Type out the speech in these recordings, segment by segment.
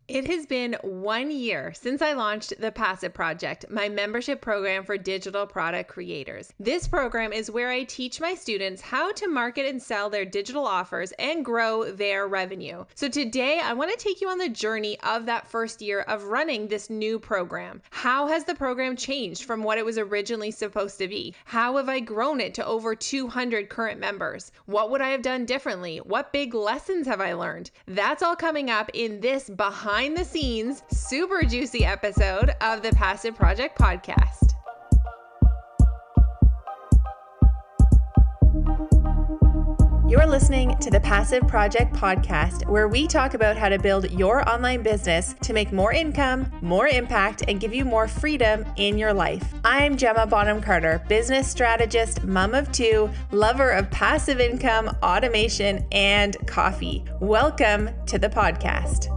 It has been 1 year since I launched the Passive Project, my membership program for digital product creators. This program is where I teach my students how to market and sell their digital offers and grow their revenue. So today I want to take you on the journey of that first year of running this new program. How has the program changed from what it was originally supposed to be? How have I grown it to over 200 current members? What would I have done differently? What big lessons have I learned? That's all coming up in this behind the scenes, super juicy episode of the Passive Project podcast. You're listening to the Passive Project podcast, where we talk about how to build your online business to make more income, more impact, and give you more freedom in your life. I'm Gemma Bonham-Carter, business strategist, mom of two, lover of passive income, automation, and coffee. Welcome to the podcast.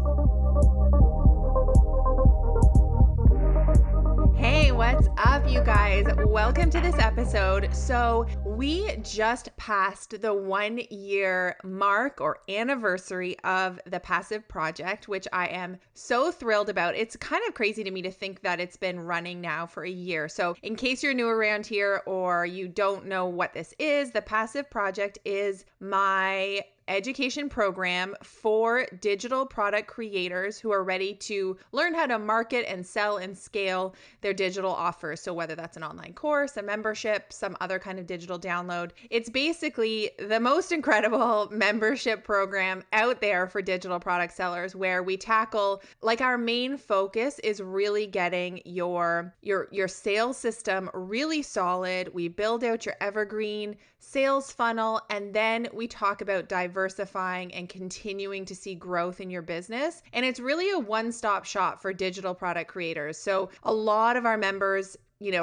Hey, what's up, you guys? Welcome to this episode. So we just passed the 1 year mark or anniversary of the Passive Project, which I am so thrilled about. It's kind of crazy to me to think that it's been running now for a year. So in case you're new around here or you don't know what this is, the Passive Project is my education program for digital product creators who are ready to learn how to market and sell and scale their digital offers. So whether that's an online course, a membership, some other kind of digital download, it's basically the most incredible membership program out there for digital product sellers, where we tackle, like, our main focus is really getting your sales system really solid. We build out your Evergreen sales funnel, and then we talk about diversifying and continuing to see growth in your business. And it's really a one-stop shop for digital product creators. So a lot of our members,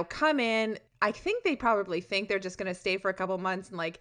come in. I think they probably think they're just going to stay for a couple months and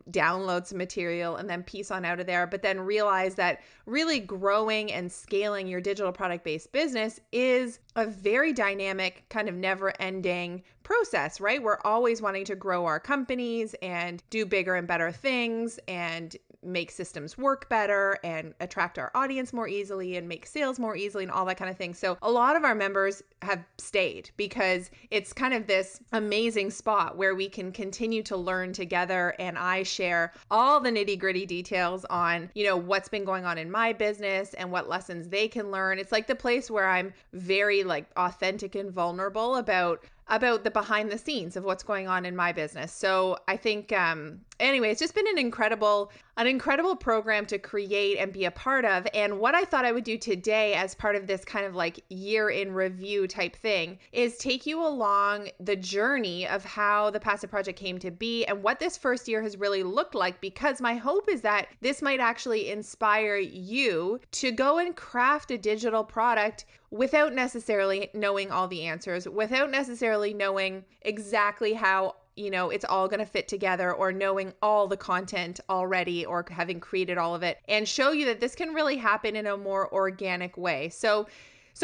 download some material and then piece on out of there, but then realize that really growing and scaling your digital product-based business is a very dynamic, kind of never-ending process, right? We're always wanting to grow our companies and do bigger and better things and make systems work better and attract our audience more easily and make sales more easily and all that kind of thing. So a lot of our members have stayed because it's kind of this amazing spot where we can continue to learn together, and I share all the nitty-gritty details on, what's been going on in my business and what lessons they can learn. It's like the place where I'm very authentic and vulnerable about the behind the scenes of what's going on in my business. So I think, anyway, it's just been an incredible program to create and be a part of. And what I thought I would do today as part of this kind of year in review type thing is take you along the journey of how the Passive Project came to be and what this first year has really looked like, because my hope is that this might actually inspire you to go and craft a digital product without necessarily knowing all the answers, without necessarily knowing exactly how it's all going to fit together, or knowing all the content already, or having created all of it, and show you that this can really happen in a more organic way. So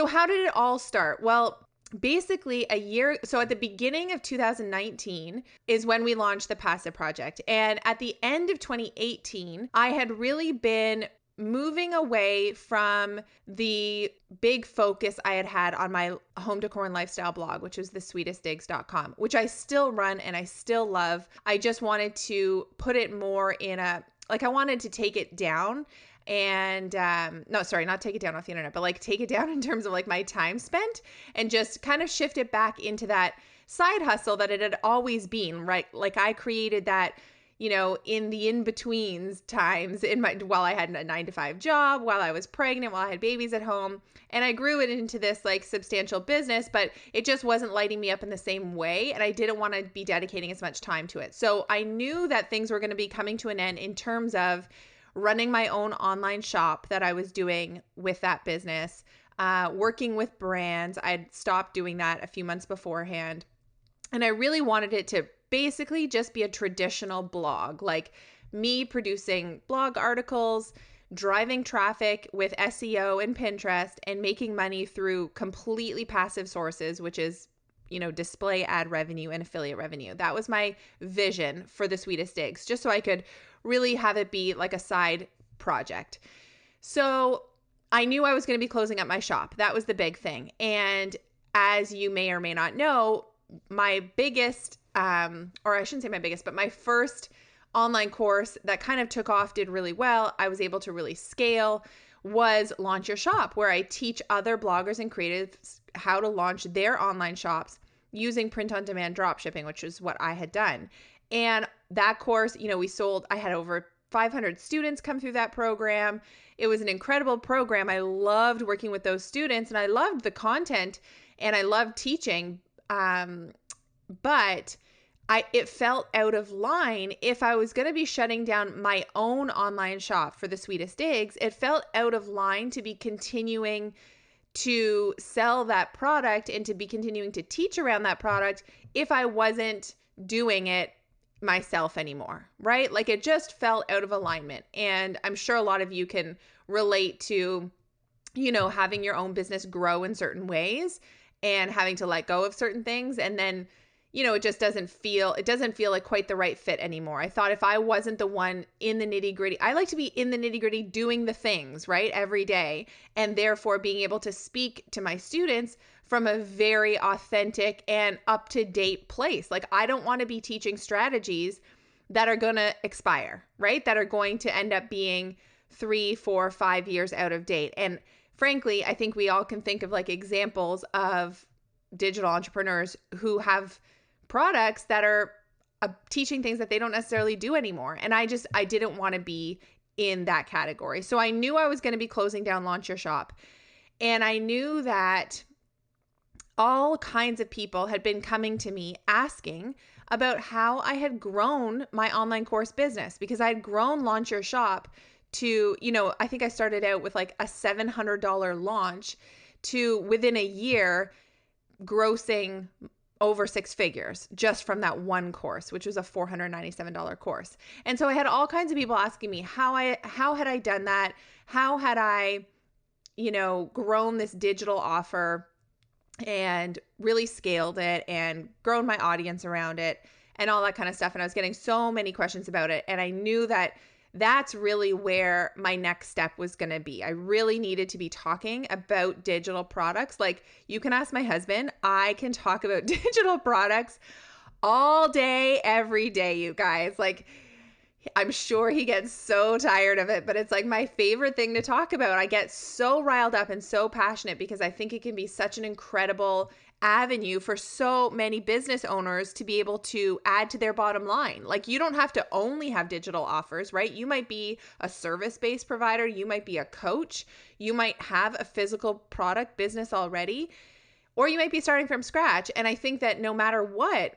how did it all start? Well, basically so at the beginning of 2019 is when we launched the Passive Project. And at the end of 2018, I had really been moving away from the big focus I had on my home decor and lifestyle blog, which was thesweetestdigs.com, which I still run and I still love. I just wanted to put it more in I wanted to take it down and not take it down off the internet, but take it down in terms of my time spent, and just kind of shift it back into that side hustle that it had always been, right? I created that in the in-betweens times while I had a 9-to-5 job, while I was pregnant, while I had babies at home. And I grew it into this substantial business, but it just wasn't lighting me up in the same way. And I didn't want to be dedicating as much time to it. So I knew that things were going to be coming to an end in terms of running my own online shop that I was doing with that business, working with brands. I'd stopped doing that a few months beforehand. And I really wanted it to basically just be a traditional blog, me producing blog articles, driving traffic with SEO and Pinterest, and making money through completely passive sources, which is, display ad revenue and affiliate revenue. That was my vision for the Sweetest Digs, just so I could really have it be a side project. So I knew I was going to be closing up my shop. That was the big thing. And as you may or may not know, my biggest, or I shouldn't say my biggest, but my first online course that kind of took off, did really well, I was able to really scale, was Launch Your Shop, where I teach other bloggers and creatives how to launch their online shops using print-on-demand dropshipping, which is what I had done. And that course, I had over 500 students come through that program. It was an incredible program. I loved working with those students and I loved the content and I loved teaching. But it felt out of line if I was going to be shutting down my own online shop for the Sweetest Digs. It felt out of line to be continuing to sell that product and to be continuing to teach around that product if I wasn't doing it myself anymore, right? Like it just felt out of alignment. And I'm sure a lot of you can relate to, having your own business grow in certain ways and having to let go of certain things. And then, it just doesn't feel like quite the right fit anymore. I thought if I wasn't the one in the nitty gritty, I like to be in the nitty gritty doing the things, right, every day. And therefore being able to speak to my students from a very authentic and up-to-date place. Like I don't want to be teaching strategies that are going to expire, right? That are going to end up being 3, 4, 5 years out of date. And frankly, I think we all can think of like examples of digital entrepreneurs who have products that are teaching things that they don't necessarily do anymore. And I didn't want to be in that category. So I knew I was going to be closing down Launch Your Shop. And I knew that all kinds of people had been coming to me asking about how I had grown my online course business, because I had grown Launch Your Shop to, I think I started out with like a $700 launch to within a year grossing over 6 figures just from that one course, which was a $497 course. And so I had all kinds of people asking me how had I done that? How had I, grown this digital offer and really scaled it and grown my audience around it and all that kind of stuff. And I was getting so many questions about it. And I knew that that's really where my next step was going to be. I really needed to be talking about digital products. Like you can ask my husband, I can talk about digital products all day, every day, you guys. Like I'm sure he gets so tired of it, but it's like my favorite thing to talk about. I get so riled up and so passionate because I think it can be such an incredible avenue for so many business owners to be able to add to their bottom line. Like you don't have to only have digital offers, right? You might be a service-based provider. You might be a coach. You might have a physical product business already, or you might be starting from scratch. And I think that no matter what,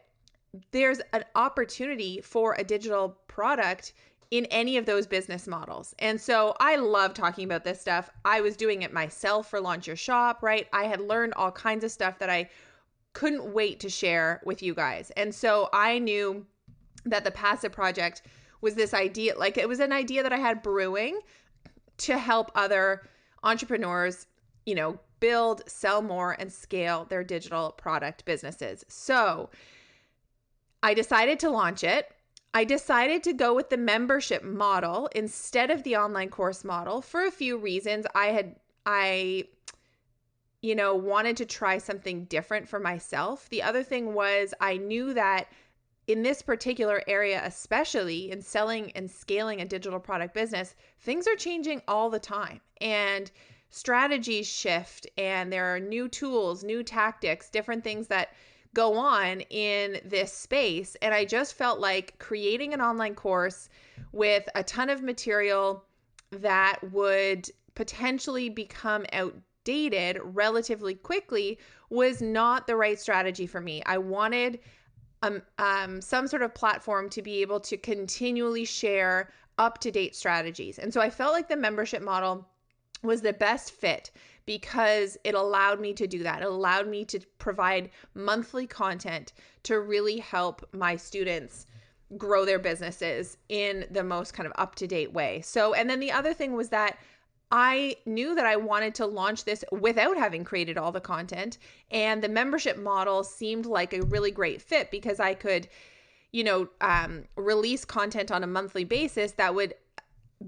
there's an opportunity for a digital product in any of those business models. And so I love talking about this stuff. I was doing it myself for Launch Your Shop, right? I had learned all kinds of stuff that I couldn't wait to share with you guys. And so I knew that the passive project was this idea, like it was an idea that I had brewing to help other entrepreneurs, build, sell more, and scale their digital product businesses. So I decided to launch it. I decided to go with the membership model instead of the online course model for a few reasons. I wanted to try something different for myself. The other thing was I knew that in this particular area, especially in selling and scaling a digital product business, things are changing all the time and strategies shift and there are new tools, new tactics, different things that go on in this space. And I just felt like creating an online course with a ton of material that would potentially become outdated relatively quickly was not the right strategy for me. I wanted some sort of platform to be able to continually share up-to-date strategies. And so I felt like the membership model was the best fit because it allowed me to do that. It allowed me to provide monthly content to really help my students grow their businesses in the most kind of up-to-date way. So, and then the other thing was that I knew that I wanted to launch this without having created all the content, and the membership model seemed like a really great fit because I could, release content on a monthly basis that would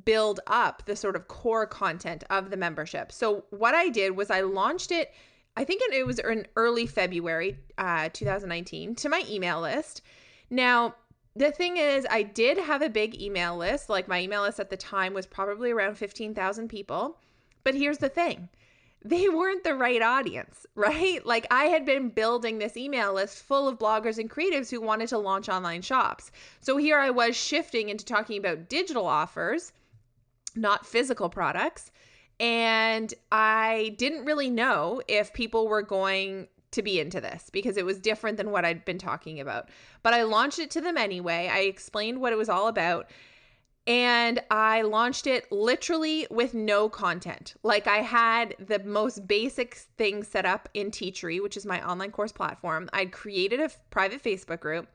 build up the sort of core content of the membership. So what I did was I launched it, I think it was in early February 2019, to my email list. Now, the thing is, I did have a big email list. Like, my email list at the time was probably around 15,000 people. But here's the thing. They weren't the right audience, right? Like, I had been building this email list full of bloggers and creatives who wanted to launch online shops. So here I was shifting into talking about digital offers, not physical products. And I didn't really know if people were going to be into this because it was different than what I'd been talking about. But I launched it to them anyway. I explained what it was all about. And I launched it literally with no content. Like, I had the most basic things set up in Teachery, which is my online course platform. I'd created a private Facebook group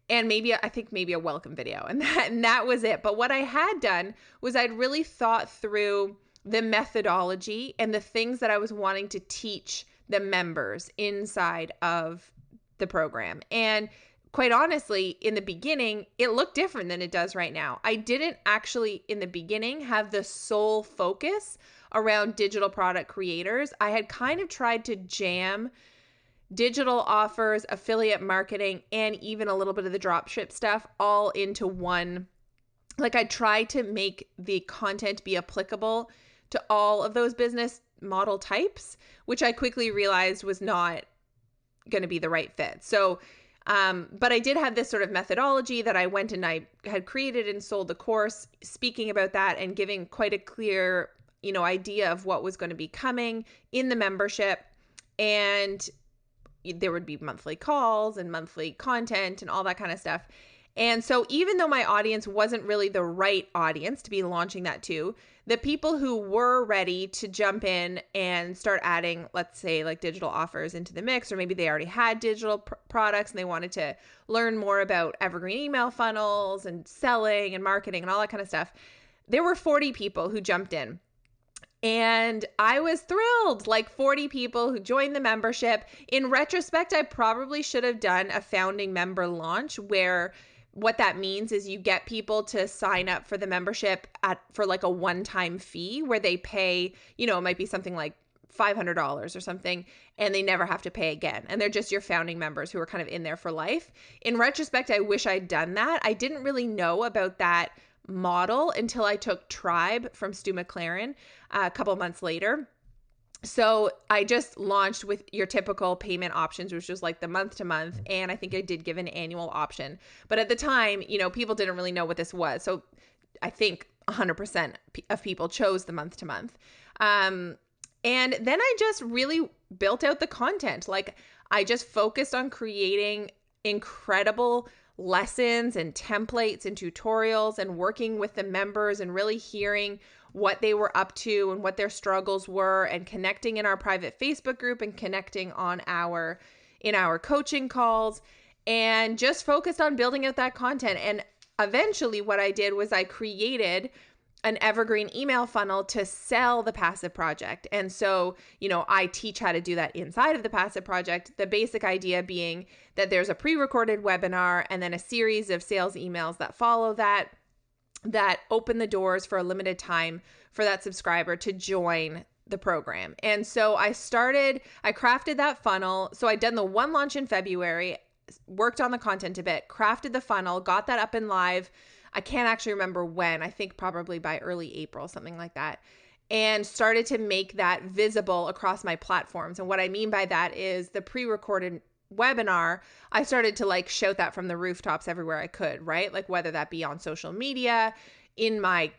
and maybe a welcome video, and that was it. But what I had done was I'd really thought through the methodology and the things that I was wanting to teach the members inside of the program. And quite honestly, in the beginning, it looked different than it does right now. I didn't actually, in the beginning, have the sole focus around digital product creators. I had kind of tried to jam digital offers, affiliate marketing, and even a little bit of the dropship stuff all into one. Like, I tried to make the content be applicable to all of those business model types, which I quickly realized was not going to be the right fit. So, but I did have this sort of methodology that I went and I had created and sold the course, speaking about that and giving quite a clear, idea of what was going to be coming in the membership. And there would be monthly calls and monthly content and all that kind of stuff. And so even though my audience wasn't really the right audience to be launching that to, the people who were ready to jump in and start adding, let's say, like digital offers into the mix, or maybe they already had digital products and they wanted to learn more about Evergreen email funnels and selling and marketing and all that kind of stuff, there were 40 people who jumped in. And I was thrilled, like 40 people who joined the membership. In retrospect, I probably should have done a founding member launch where what that means is you get people to sign up for the membership for like a one-time fee where they pay, it might be something like $500 or something, and they never have to pay again. And they're just your founding members who are kind of in there for life. In retrospect, I wish I'd done that. I didn't really know about that model until I took Tribe from Stu McLaren a couple months later. So I just launched with your typical payment options, which was like the month to month. And I think I did give an annual option. But at the time, people didn't really know what this was. So I think 100% of people chose the month to month. And then I just really built out the content. Like, I just focused on creating incredible lessons and templates and tutorials and working with the members and really hearing what they were up to and what their struggles were, and connecting in our private Facebook group and connecting in our coaching calls, and just focused on building out that content. And eventually what I did was I created an evergreen email funnel to sell the passive project. And so, I teach how to do that inside of the passive project. The basic idea being that there's a pre-recorded webinar and then a series of sales emails that follow that open the doors for a limited time for that subscriber to join the program. And so I crafted that funnel. So I'd done the one launch in February, worked on the content a bit, crafted the funnel, got that up and live. I can't actually remember when. I think probably by early April, something like that. And started to make that visible across my platforms. And what I mean by that is the pre-recorded webinar, I started to shout that from the rooftops everywhere I could, right? Like, whether that be on social media, in my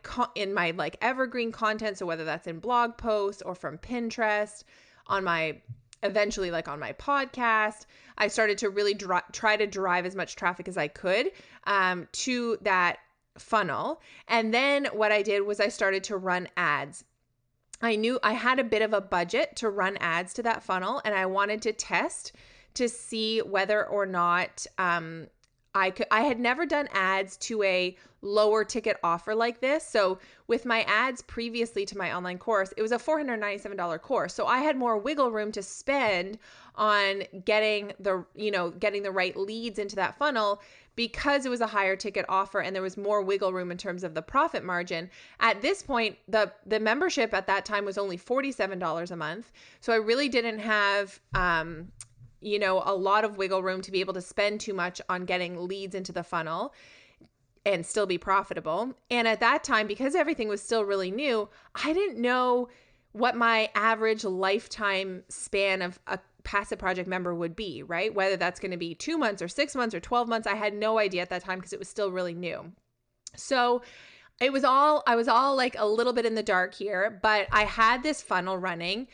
evergreen content. So whether that's in blog posts or from Pinterest, eventually on my podcast, I started to really try to drive as much traffic as I could to that funnel. And then what I did was I started to run ads. I knew I had a bit of a budget to run ads to that funnel, and I wanted to test to see whether or not I had never done ads to a lower ticket offer like this. So with my ads previously to my online course, it was a $497 course. So I had more wiggle room to spend on getting the right leads into that funnel, because it was a higher ticket offer and there was more wiggle room in terms of the profit margin. At this point, the membership at that time was only $47 a month. So I really didn't have, a lot of wiggle room to be able to spend too much on getting leads into the funnel and still be profitable. And at that time, because everything was still really new, I didn't know what my average lifetime span of a passive project member would be, right? Whether that's going to be 2 months or 6 months or 12 months. I had no idea at that time because it was still really new. So I was all like a little bit in the dark here, but I had this funnel running.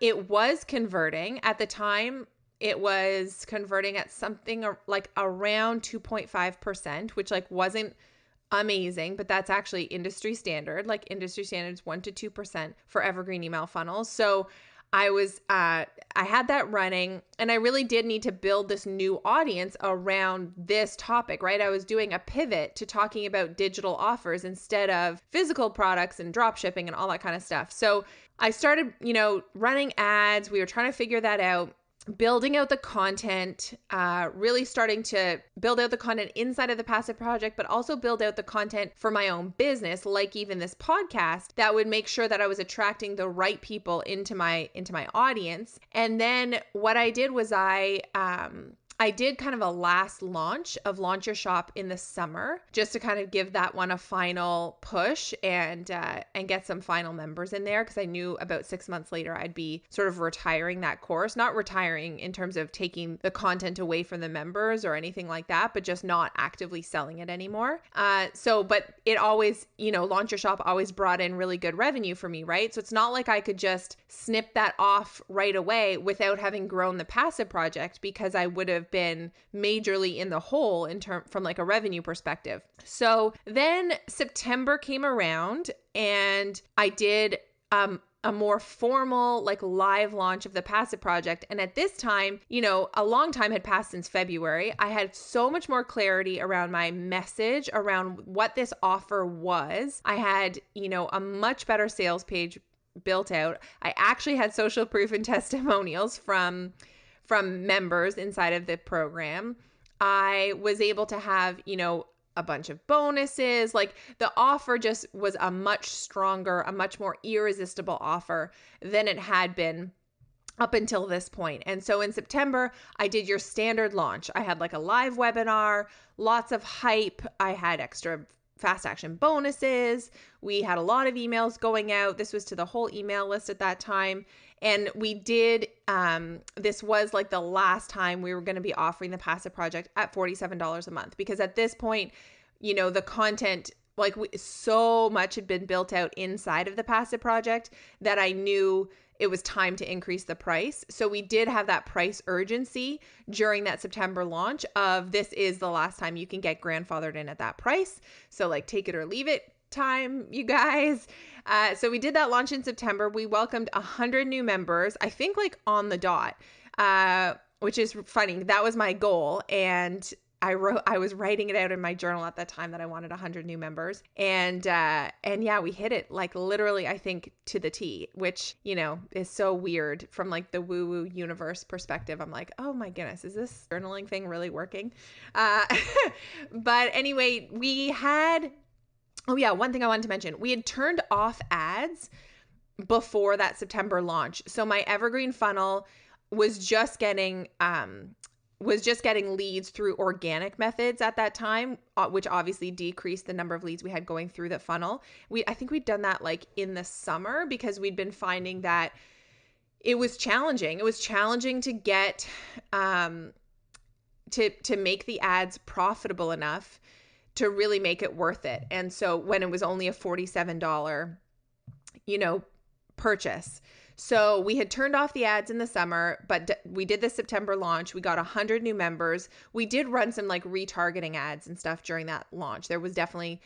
It was converting at the time. It was converting at something like around 2.5%, which like wasn't amazing, but that's actually industry standard. Like industry standard is 1 to 2% for evergreen email funnels. So I had that running, and I really did need to build this new audience around this topic, right? I was doing a pivot to talking about digital offers instead of physical products and drop shipping and all that kind of stuff. So I started, running ads. We were trying to figure that out, building out the content, really starting to build out the content inside of the passive project, but also build out the content for my own business, like even this podcast, that would make sure that I was attracting the right people into my audience. And then what I did was I did kind of a last launch of Launch Your Shop in the summer, just to kind of give that one a final push and get some final members in there, because I knew about 6 months later I'd be sort of retiring that course. Not retiring in terms of taking the content away from the members or anything like that, but just not actively selling it anymore. But it always, Launch Your Shop always brought in really good revenue for me, right? So it's not like I could just snip that off right away without having grown the passive project, because I would have been majorly in the hole from like a revenue perspective. So then September came around and I did a more formal like live launch of the passive project. And at this time, a long time had passed since February. I had so much more clarity around my message, around what this offer was. I had, a much better sales page built out. I actually had social proof and testimonials from members inside of the program. I was able to have, a bunch of bonuses. Like the offer just was a much stronger, a much more irresistible offer than it had been up until this point. And so in September, I did your standard launch. I had like a live webinar, lots of hype. I had extra fast action bonuses. We had a lot of emails going out. This was to the whole email list at that time. And we did, this was like the last time we were going to be offering the passive project at $47 a month, because at this point, the content, so much had been built out inside of the passive project that I knew it was time to increase the price. So we did have that price urgency during that September launch of, this is the last time you can get grandfathered in at that price. So like take it or leave it time, you guys. So we did that launch in September. We welcomed 100 new members, I think like on the dot, which is funny. That was my goal. And I was writing it out in my journal at that time that I wanted 100 new members. And yeah, we hit it like literally, I think, to the T, which, is so weird from like the woo-woo universe perspective. I'm like, oh my goodness, is this journaling thing really working? But anyway, one thing I wanted to mention, we had turned off ads before that September launch. So my evergreen funnel was just getting leads through organic methods at that time, which obviously decreased the number of leads we had going through the funnel. I think we'd done that like in the summer, because we'd been finding that it was challenging. It was challenging to get, to make the ads profitable enough to really make it worth it. And so when it was only a $47, purchase. So we had turned off the ads in the summer, but we did the September launch. We got 100 new members. We did run some like retargeting ads and stuff during that launch. There was definitely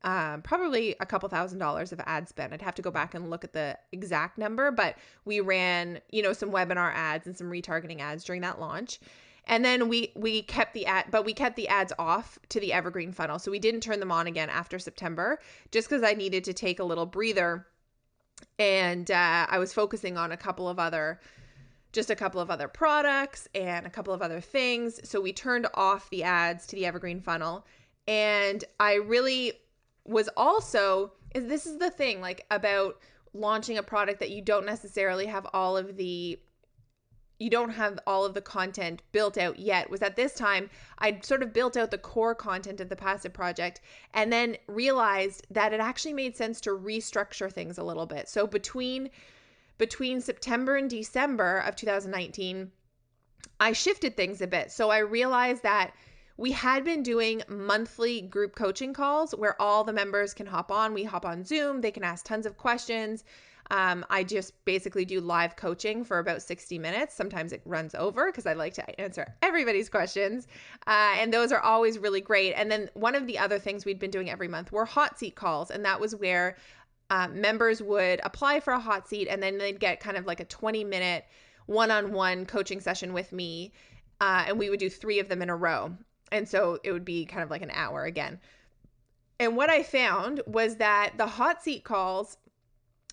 probably a couple $1,000s of ad spend. I'd have to go back and look at the exact number, but we ran, some webinar ads and some retargeting ads during that launch. And then we kept the ads off to the evergreen funnel. So we didn't turn them on again after September, just because I needed to take a little breather. And I was focusing on a couple of other just a couple of other products and a couple of other things. So we turned off the ads to the Evergreen funnel. And I really was also, this is the thing, like about launching a product that you don't necessarily have all of the content built out yet, was at this time I'd sort of built out the core content of the passive project and then realized that it actually made sense to restructure things a little bit. So between September and December of 2019, I shifted things a bit. So I realized that we had been doing monthly group coaching calls where all the members can hop on. We hop on Zoom. They can ask tons of questions. I just basically do live coaching for about 60 minutes. Sometimes it runs over because I like to answer everybody's questions. And those are always really great. And then one of the other things we'd been doing every month were hot seat calls. And that was where members would apply for a hot seat and then they'd get kind of like a 20-minute one-on-one coaching session with me. And we would do 3 of them in a row. And so it would be kind of like an hour again. And what I found was that the hot seat calls,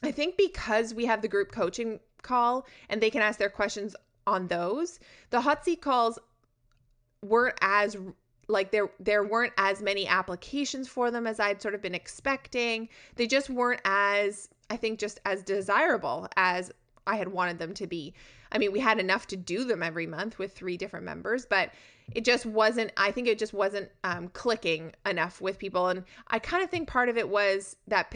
I think because we have the group coaching call and they can ask their questions on those, the hot seat calls weren't as like there weren't as many applications for them as I'd sort of been expecting. They just weren't as, I think, just as desirable as I had wanted them to be. I mean, we had enough to do them every month with 3 different members, but it just wasn't, I think it just wasn't clicking enough with people. And I kind of think part of it was that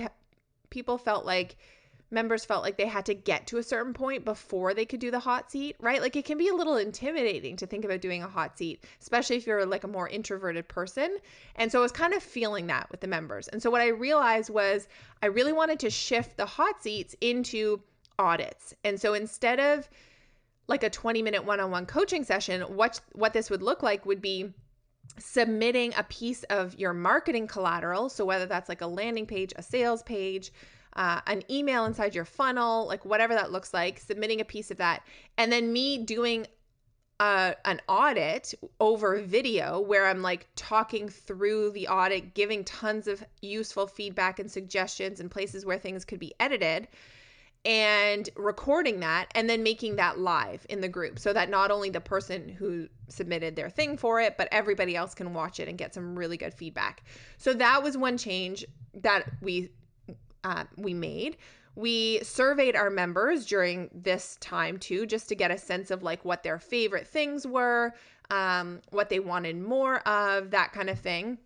members felt like they had to get to a certain point before they could do the hot seat, right? Like it can be a little intimidating to think about doing a hot seat, especially if you're like a more introverted person. And so I was kind of feeling that with the members. And so what I realized was I really wanted to shift the hot seats into audits. And so instead of like a 20-minute one-on-one coaching session, what this would look like would be submitting a piece of your marketing collateral. So whether that's like a landing page, a sales page, an email inside your funnel, like whatever that looks like, submitting a piece of that. And then me doing an audit over video where I'm like talking through the audit, giving tons of useful feedback and suggestions and places where things could be edited, and recording that and then making that live in the group so that not only the person who submitted their thing for it, but everybody else can watch it and get some really good feedback. So that was one change that we made. We surveyed our members during this time too, just to get a sense of like what their favorite things were, what they wanted more of, that kind of thing.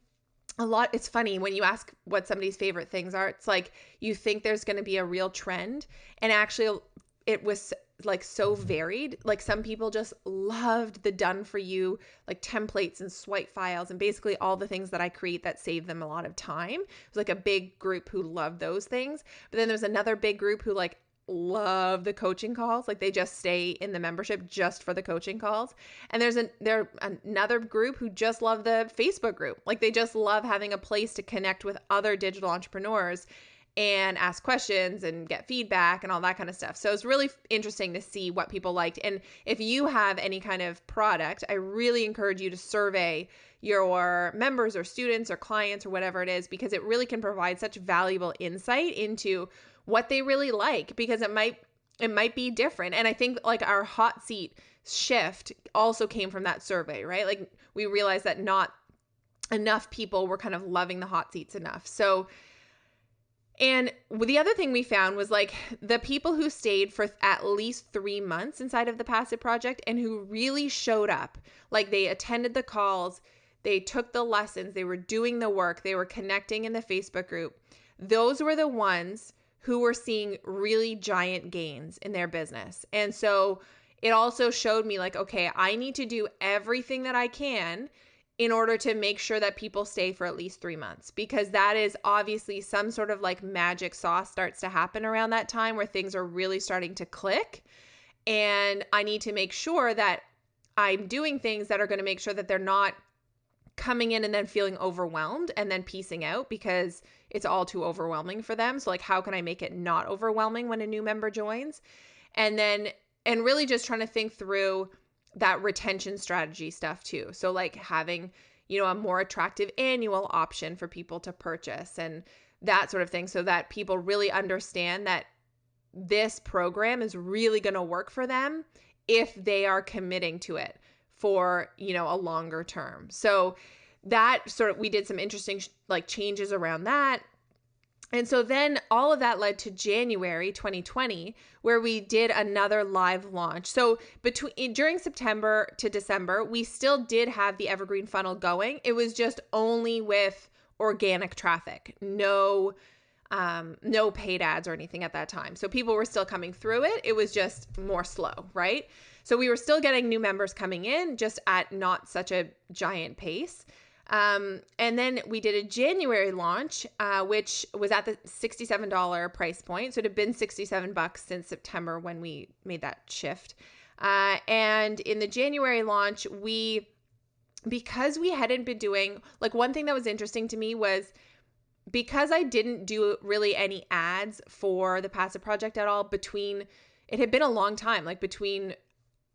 It's funny when you ask what somebody's favorite things are, it's like you think there's going to be a real trend, and actually it was like so varied. Like some people just loved the done for you, like templates and swipe files and basically all the things that I create that save them a lot of time. It was like a big group who loved those things. But then there's another big group who like love the coaching calls. Like they just stay in the membership just for the coaching calls. And there's another group who just love the Facebook group. Like they just love having a place to connect with other digital entrepreneurs and ask questions and get feedback and all that kind of stuff. So it's really interesting to see what people liked. And if you have any kind of product, I really encourage you to survey your members or students or clients or whatever it is, because it really can provide such valuable insight into what they really like, because it might be different. And I think like our hot seat shift also came from that survey, right? Like we realized that not enough people were kind of loving the hot seats enough. So, and the other thing we found was like the people who stayed for at least 3 months inside of the passive project and who really showed up, like they attended the calls, they took the lessons, they were doing the work, they were connecting in the Facebook group. Those were the ones who were seeing really giant gains in their business. And so it also showed me like, okay, I need to do everything that I can in order to make sure that people stay for at least 3 months, because that is obviously some sort of like magic sauce starts to happen around that time where things are really starting to click. And I need to make sure that I'm doing things that are going to make sure that they're not coming in and then feeling overwhelmed and then piecing out because it's all too overwhelming for them. So like, how can I make it not overwhelming when a new member joins? And really just trying to think through that retention strategy stuff too. So like having, a more attractive annual option for people to purchase and that sort of thing, so that people really understand that this program is really going to work for them if they are committing to it for, a longer term. So that we did some interesting changes around that. And so then all of that led to January 2020, where we did another live launch. So during September to December, we still did have the Evergreen funnel going. It was just only with organic traffic, no paid ads or anything at that time. So people were still coming through it. It was just more slow, right? So we were still getting new members coming in, just at not such a giant pace. And then we did a January launch, which was at the $67 price point. So it had been $67 since September when we made that shift. And in the January launch, because we hadn't been doing, one thing that was interesting to me was, because I didn't do really any ads for the Passive Project at all it had been a long time, between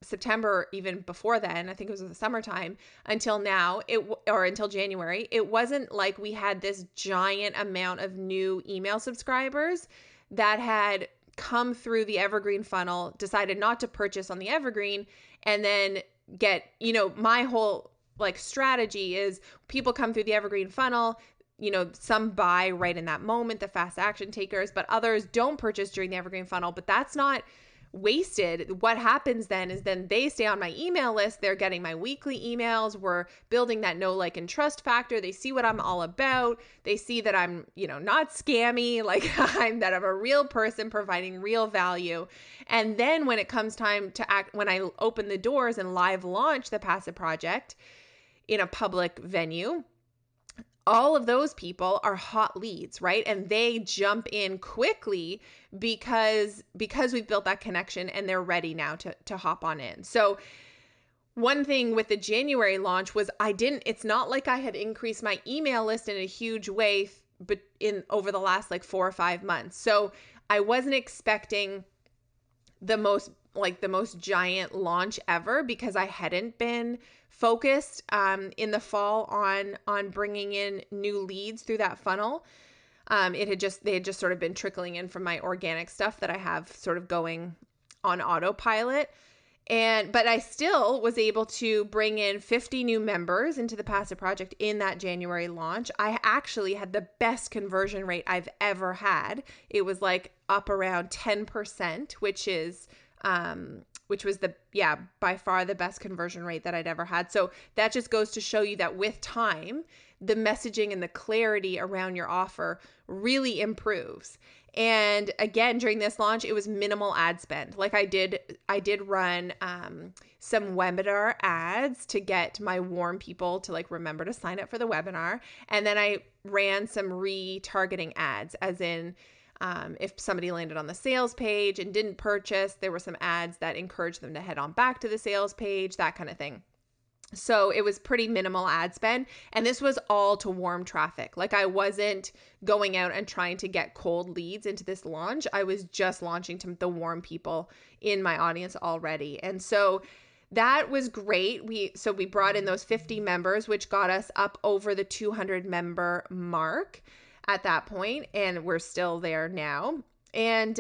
September, even before then, I think it was the summertime, until now, or until January, it wasn't like we had this giant amount of new email subscribers that had come through the Evergreen funnel, decided not to purchase on the Evergreen, and then get, my whole strategy is people come through the Evergreen funnel, some buy right in that moment, the fast action takers, but others don't purchase during the Evergreen funnel. But that's not wasted. What happens then is they stay on my email list. They're getting my weekly emails. We're building that know, like, and trust factor. They see what I'm all about. They see that I'm, not scammy, that I'm a real person providing real value. And then when it comes time to act, when I open the doors and live launch the Passive Project in a public venue, all of those people are hot leads, right? And they jump in quickly because we've built that connection and they're ready now to hop on in. So one thing with the January launch was it's not like I had increased my email list in a huge way over the last 4 or 5 months. So I wasn't expecting the most giant launch ever, because I hadn't been focused in the fall on bringing in new leads through that funnel. They had just sort of been trickling in from my organic stuff that I have sort of going on autopilot. But I still was able to bring in 50 new members into the Passive Project in that January launch. I actually had the best conversion rate I've ever had. It was up around 10%, which was by far the best conversion rate that I'd ever had. So that just goes to show you that with time, the messaging and the clarity around your offer really improves. And again, during this launch, it was minimal ad spend. I did run some webinar ads to get my warm people to remember to sign up for the webinar. And then I ran some retargeting ads, as in, if somebody landed on the sales page and didn't purchase, there were some ads that encouraged them to head on back to the sales page, that kind of thing. So it was pretty minimal ad spend. And this was all to warm traffic. I wasn't going out and trying to get cold leads into this launch. I was just launching to the warm people in my audience already. And so that was great. We brought in those 50 members, which got us up over the 200 member mark at that point, and we're still there now. And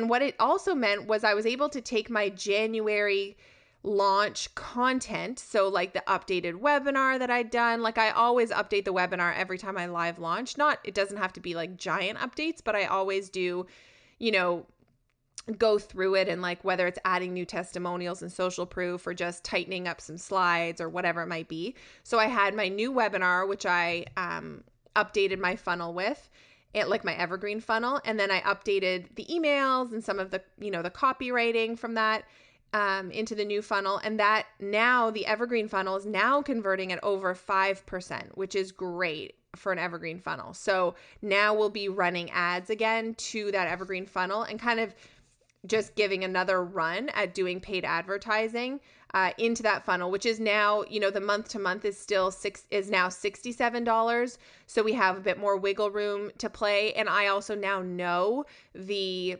what it also meant was I was able to take my January launch content, so the updated webinar that I'd done. I always update the webinar every time I live launch. It doesn't have to be giant updates, but I always do, go through it, and whether it's adding new testimonials and social proof or just tightening up some slides or whatever it might be. So I had my new webinar, which I updated my funnel with, my Evergreen funnel. And then I updated the emails and some of the, the copywriting from that into the new funnel. And that now the Evergreen funnel is now converting at over 5%, which is great for an Evergreen funnel. So now we'll be running ads again to that Evergreen funnel and kind of just giving another run at doing paid advertising into that funnel, which is now, the month to month is now $67. So we have a bit more wiggle room to play. And I also now know the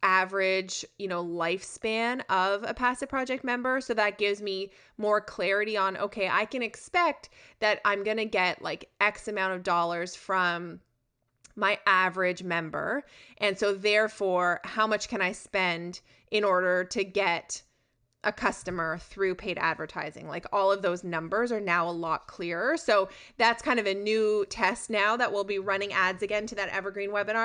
average, lifespan of a Passive Project member. So that gives me more clarity on, okay, I can expect that I'm going to get X amount of dollars from my average member. And so therefore, how much can I spend in order to get a customer through paid advertising. Like all of those numbers are now a lot clearer. So that's kind of a new test now that we'll be running ads again to that Evergreen webinar.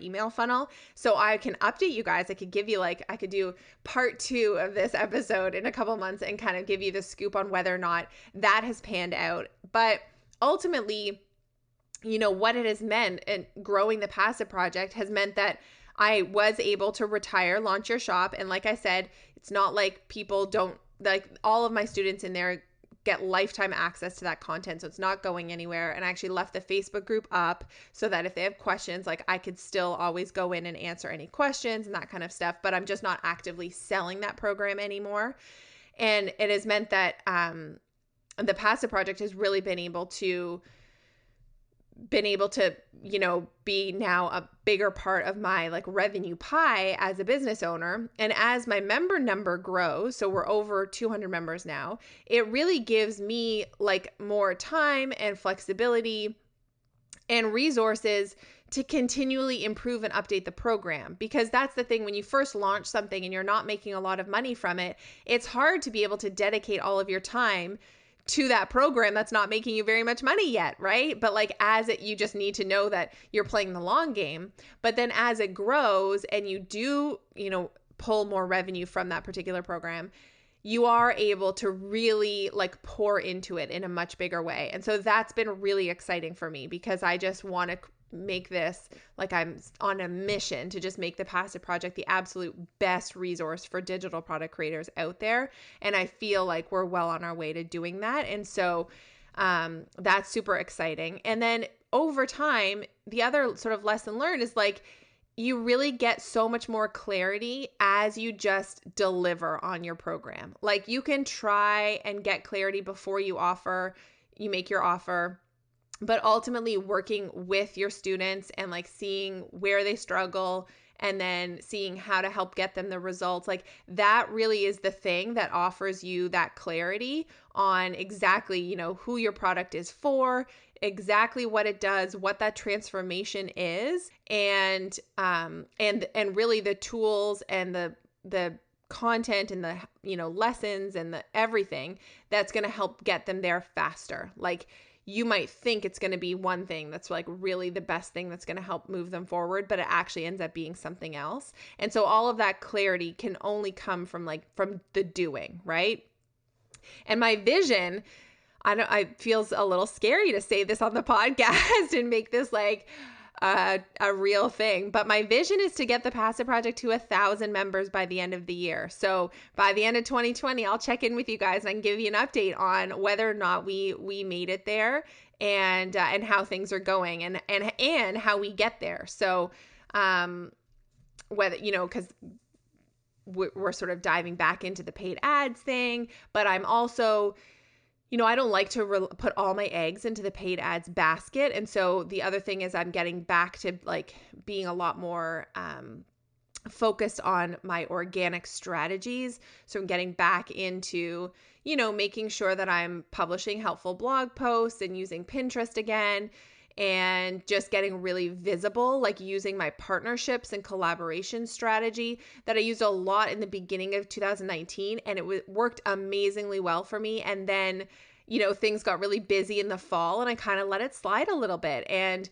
Email funnel. So I can update you guys. I could give you I could do part 2 of this episode in a couple months and kind of give you the scoop on whether or not that has panned out. But ultimately, what it has meant, and growing the passive project has meant that I was able to retire Launch Your Shop. And like I said, it's not like people don't, like all of my students in there get lifetime access to that content. So it's not going anywhere. And I actually left the Facebook group up so that if they have questions, like I could still always go in and answer any questions and that kind of stuff. But I'm just not actively selling that program anymore. And it has meant that the passive project has really been able to be now a bigger part of my revenue pie as a business owner. And as my member number grows, so we're over 200 members now, it really gives me more time and flexibility and resources to continually improve and update the program. Because that's the thing, when you first launch something and you're not making a lot of money from it, it's hard to be able to dedicate all of your time to that program that's not making you very much money yet, right? But you just need to know that you're playing the long game. But then as it grows and you do, pull more revenue from that particular program, you are able to really pour into it in a much bigger way. And so that's been really exciting for me, because I just want to make this I'm on a mission to just make the passive project the absolute best resource for digital product creators out there. And I feel like we're well on our way to doing that. And so that's super exciting. And then over time, the other sort of lesson learned is you really get so much more clarity as you just deliver on your program. You can try and get clarity before you make your offer. But ultimately working with your students and seeing where they struggle and then seeing how to help get them the results, that really is the thing that offers you that clarity on exactly, who your product is for, exactly what it does, what that transformation is, and really the tools and the content and the lessons and the everything that's going to help get them there faster. You might think it's going to be one thing that's really the best thing that's going to help move them forward, but it actually ends up being something else. And so all of that clarity can only come from the doing, right? And my vision, it feels a little scary to say this on the podcast and make this a real thing, but my vision is to get the passive project to 1,000 members by the end of the year. So by the end of 2020, I'll check in with you guys and I can give you an update on whether or not we made it there and how things are going and how we get there. So whether, because we're sort of diving back into the paid ads thing, but I'm also, I don't like to put all my eggs into the paid ads basket. And so the other thing is I'm getting back to being a lot more focused on my organic strategies. So I'm getting back into, making sure that I'm publishing helpful blog posts and using Pinterest again, and just getting really visible, using my partnerships and collaboration strategy that I used a lot in the beginning of 2019. And it worked amazingly well for me. And then, things got really busy in the fall and I kind of let it slide a little bit, and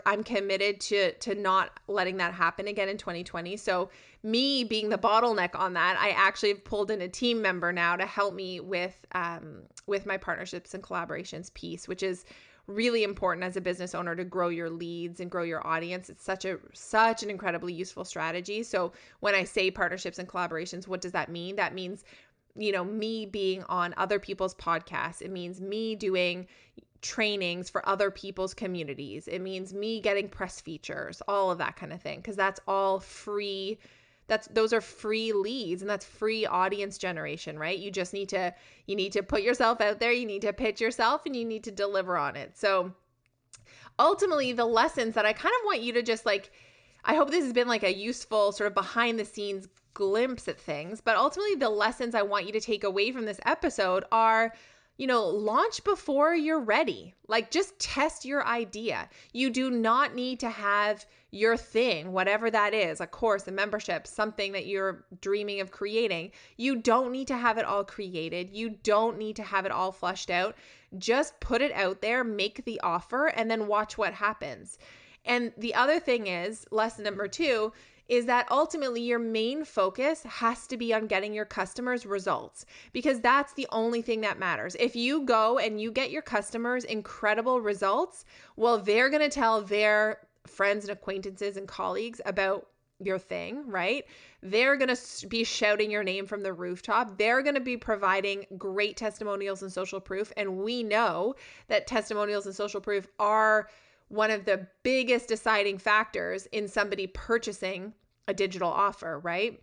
I'm committed to not letting that happen again in 2020. So me being the bottleneck on that, I actually have pulled in a team member now to help me with my partnerships and collaborations piece, which is really important as a business owner to grow your leads and grow your audience. It's such an incredibly useful strategy. So when I say partnerships and collaborations, what does that mean? That means, me being on other people's podcasts. It means me doing trainings for other people's communities. It means me getting press features, all of that kind of thing, because that's all free. Those are free leads and that's free audience generation, right? You need to put yourself out there, you need to pitch yourself, and you need to deliver on it. So ultimately the lessons that I kind of want you to just I hope this has been a useful sort of behind the scenes glimpse at things, but ultimately the lessons I want you to take away from this episode are, launch before you're ready. Like, just test your idea. You do not need to have your thing, whatever that is, a course, a membership, something that you're dreaming of creating. You don't need to have it all created. You don't need to have it all fleshed out. Just put it out there, make the offer, and then watch what happens. And the other thing is, lesson number 2, is that ultimately your main focus has to be on getting your customers results, because that's the only thing that matters. If you go and you get your customers incredible results, well, they're going to tell their friends and acquaintances and colleagues about your thing, right? They're going to be shouting your name from the rooftop. They're going to be providing great testimonials and social proof. And we know that testimonials and social proof are one of the biggest deciding factors in somebody purchasing a digital offer, right?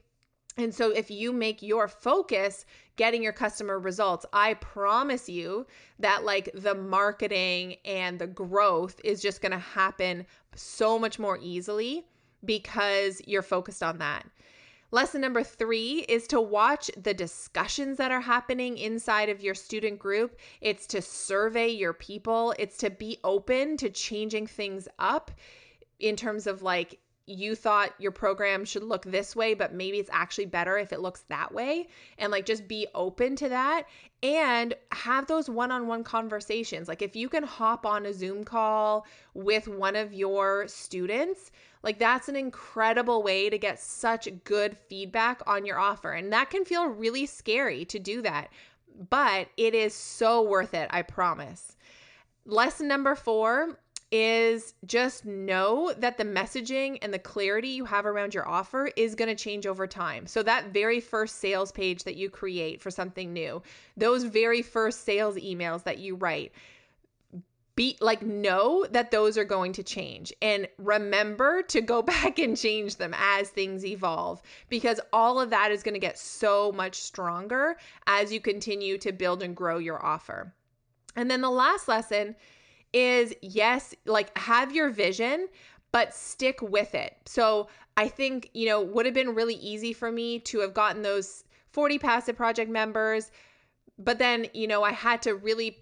And so if you make your focus getting your customer results, I promise you that like the marketing and the growth is just going to happen so much more easily because you're focused on that. Lesson number 3 is to watch the discussions that are happening inside of your student group. It's to survey your people. It's to be open to changing things up in terms of like, you thought your program should look this way, but maybe it's actually better if it looks that way. And like, just be open to that and have those one-on-one conversations. Like, if you can hop on a Zoom call with one of your students, like, that's an incredible way to get such good feedback on your offer. And that can feel really scary to do that, but it is so worth it, I promise. Lesson number 4 is just know that the messaging and the clarity you have around your offer is going to change over time. So that very first sales page that you create for something new, those very first sales emails that you write, know that those are going to change, and remember to go back and change them as things evolve, because all of that is going to get so much stronger as you continue to build and grow your offer. And then the last lesson is, yes, like, have your vision, but stick with it. So I think, would have been really easy for me to have gotten those 40 passive project members, but then, I had to really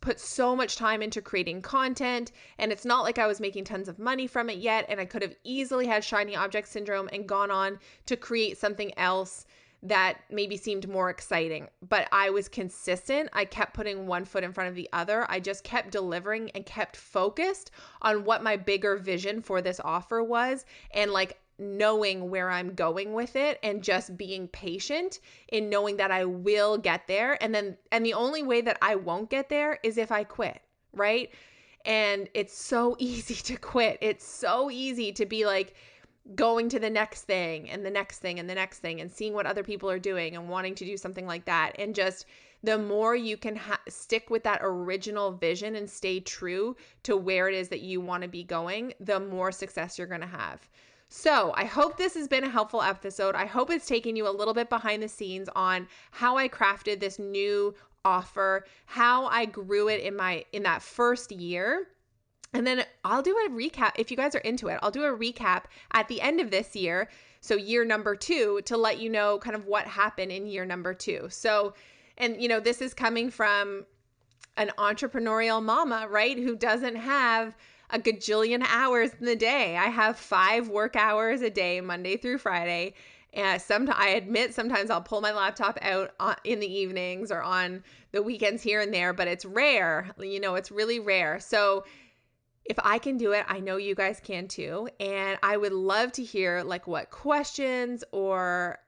put so much time into creating content, and it's not like I was making tons of money from it yet. And I could have easily had shiny object syndrome and gone on to create something else that maybe seemed more exciting, but I was consistent. I kept putting one foot in front of the other. I just kept delivering and kept focused on what my bigger vision for this offer was, and like knowing where I'm going with it, and just being patient in knowing that I will get there. And the only way that I won't get there is if I quit, right? And it's so easy to quit. It's so easy to be like, going to the next thing and the next thing and the next thing, and seeing what other people are doing and wanting to do something like that. And just the more you can stick with that original vision and stay true to where it is that you want to be going, the more success you're going to have. So I hope this has been a helpful episode. I hope it's taken you a little bit behind the scenes on how I crafted this new offer, how I grew it in that first year. And then I'll do a recap. If you guys are into it, I'll do a recap at the end of this year, so year number 2, to let you know kind of what happened in year number 2. So, and this is coming from an entrepreneurial mama, right, who doesn't have a gajillion hours in the day. I have 5 work hours a day, Monday through Friday. And I admit sometimes I'll pull my laptop out in the evenings or on the weekends here and there, but it's rare. It's really rare. So if I can do it, I know you guys can too. And I would love to hear like what questions or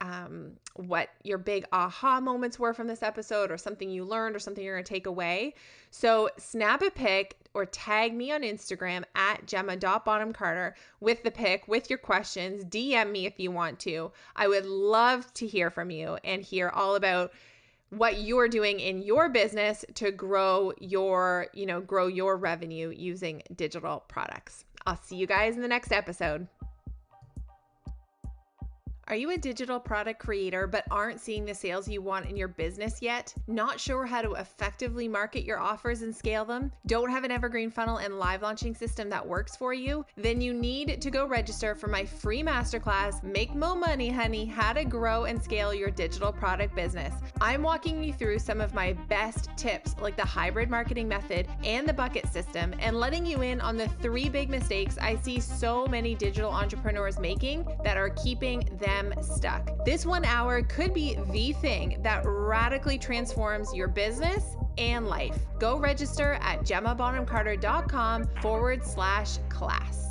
what your big aha moments were from this episode, or something you learned or something you're going to take away. So snap a pic or tag me on Instagram at Gemma.Bonham-Carter with the pic, with your questions. DM me if you want to. I would love to hear from you and hear all about what you're doing in your business to grow your revenue using digital products. I'll see you guys in the next episode. Are you a digital product creator but aren't seeing the sales you want in your business yet? Not sure how to effectively market your offers and scale them? Don't have an evergreen funnel and live launching system that works for you? Then you need to go register for my free masterclass, Make Mo Money, Honey, How to Grow and Scale Your Digital Product Business. I'm walking you through some of my best tips like the hybrid marketing method and the bucket system, and letting you in on the 3 big mistakes I see so many digital entrepreneurs making that are keeping them stuck. This 1 hour could be the thing that radically transforms your business and life. Go register at GemmaBonham-Carter.com/class.